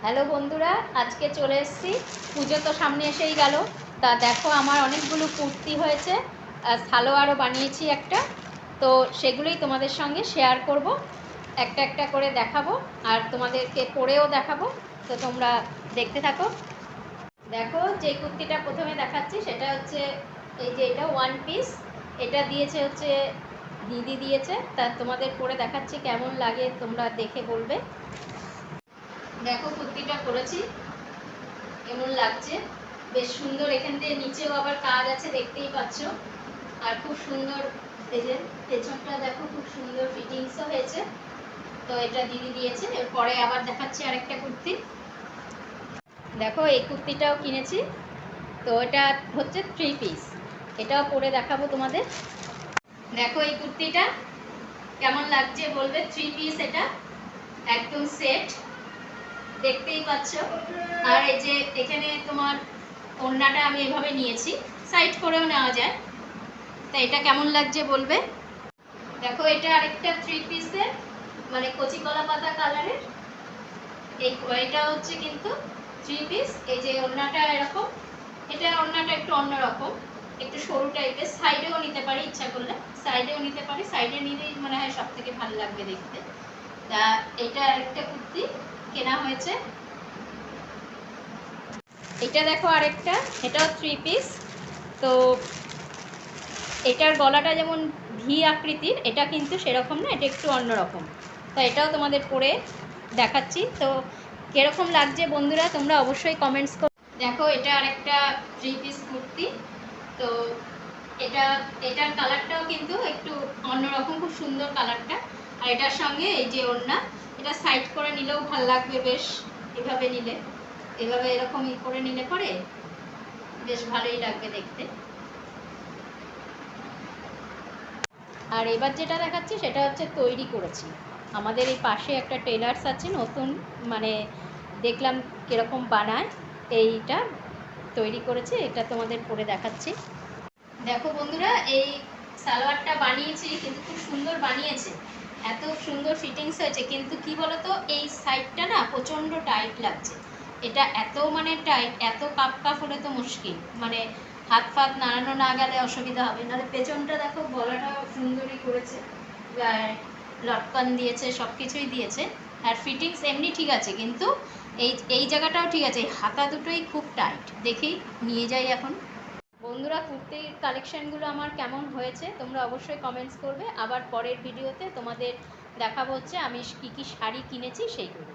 Hello বন্ধুরা, আজকে চলে এসেছি। পুজো তো সামনে এসেই গেল। তা দেখো, আমার অনেকগুলো কুর্তি হয়েছে, সালোয়ারও বানিয়েছি একটা। তো সেগুলোই তোমাদের সঙ্গে শেয়ার করব, একটা একটা করে দেখাবো আর তোমাদেরকে পরেও দেখাবো। তো তোমরা দেখতে থাকো। দেখো, যে কুর্তিটা প্রথমে দেখাচ্ছি সেটা হচ্ছে এই যে এটা ওয়ান পিস। এটা দিয়েছে হচ্ছে দিদি দিয়েছে। তা তোমাদের পরে দেখাচ্ছি, কেমন লাগে তোমরা দেখে বলবে। দেখো, কুর্তিটা পরেছি, কেমন লাগছে, বেশ সুন্দর। এখান দিয়ে নিচেও আবার কাজ আছে, দেখতেই পাচ্ছ। আর খুব সুন্দর, এই যে পেছনটা দেখো, খুব সুন্দর ফিটিংসও হয়েছে। তো এটা দিদি দিয়েছে। এরপরে আবার দেখাচ্ছি আরেকটা কুর্তি। দেখো, এই কুর্তিটাও কিনেছি। তো এটা হচ্ছে 3 পিস। এটাও পরে দেখাবো তোমাদের। দেখো, এই কুর্তিটা কেমন লাগছে বলবে। 3 পিস, এটা একদম সেট, দেখতেই পাচ্ছ। আর এই যে এখানে তোমার ওড়নাটা আমি এভাবে নিয়েছি, সাইড করেও নেওয়া যায়। তা এটা কেমন লাগছে বলবে। দেখো, এটা আরেকটা 3 পিসের, মানে কচি কলা পাতা কালারের। এটা হচ্ছে কিন্তু 3 পিস। এই যে ওড়নাটা এরকম, এটা ওড়নাটা একটু অন্যরকম, একটু সরু টাইপের। সাইডেও নিতে পারি, ইচ্ছা করলে সাইডেও নিতে পারি। সাইডে নিলেই মনে হয় সব থেকে ভালো লাগবে দেখতে। তা এটা আরেকটা কুর্তি কেনা হয়েছে। এটা দেখো আরেকটা, এটাও 3 পিস। তো এটার গলাটা যেমন ভি আকৃতির, এটা কিন্তু সেরকম না, এটা একটু অন্যরকম। তো এটাও তোমাদের পরে দেখাচ্ছি। তো কীরকম লাগছে বন্ধুরা, তোমরা অবশ্যই কমেন্টস করো। দেখো, এটা আরেকটা 3 পিস কুর্তি। তো এটার কালারটাও কিন্তু একটু অন্যরকম, খুব সুন্দর কালারটা। আর এটার সঙ্গে এই যে ওড়না, এটা সাইড করে নিলেও ভালো লাগবে বেশ। এভাবে নিলে, এভাবে এরকম করে নিলে পরে বেশ ভালোই লাগবে দেখতে। আর এবার যেটা দেখাচ্ছি সেটা হচ্ছে তৈরি করেছি। আমাদের এই পাশে একটা টেলার্স আছে নতুন, মানে দেখলাম কীরকম বানায়, এইটা তৈরি করেছে। এটা তোমাদের পরে দেখাচ্ছি। দেখো বন্ধুরা, এই সালোয়ারটা বানিয়েছি, কিন্তু খুব সুন্দর বানিয়েছে, এত সুন্দর ফিটিংস হয়েছে। কিন্তু কি বলতো, এই সাইডটা না প্রচণ্ড টাইট লাগছে। এটা এত মানে টাইট, এত কাপ কাপ হলে তো মুশকিল, মানে হাত ফাত নাড়ানো না গেলে অসুবিধা হবে। নাহলে পেছনটা দেখো, গলাটা সুন্দরই করেছে, লটকান দিয়েছে, সব কিছুই দিয়েছে। আর ফিটিংস এমনি ঠিক আছে, কিন্তু এই জায়গাটাও ঠিক আছে। হাতা দুটোই খুব টাইট। দেখি নিয়ে যাই এখন। বন্ধুরা, কুর্তির কালেকশানগুলো আমার কেমন হয়েছে তোমরা অবশ্যই কমেন্টস করবে। আবার পরের ভিডিওতে তোমাদের দেখাবো হচ্ছে আমি কী কী শাড়ি কিনেছি সেইগুলো।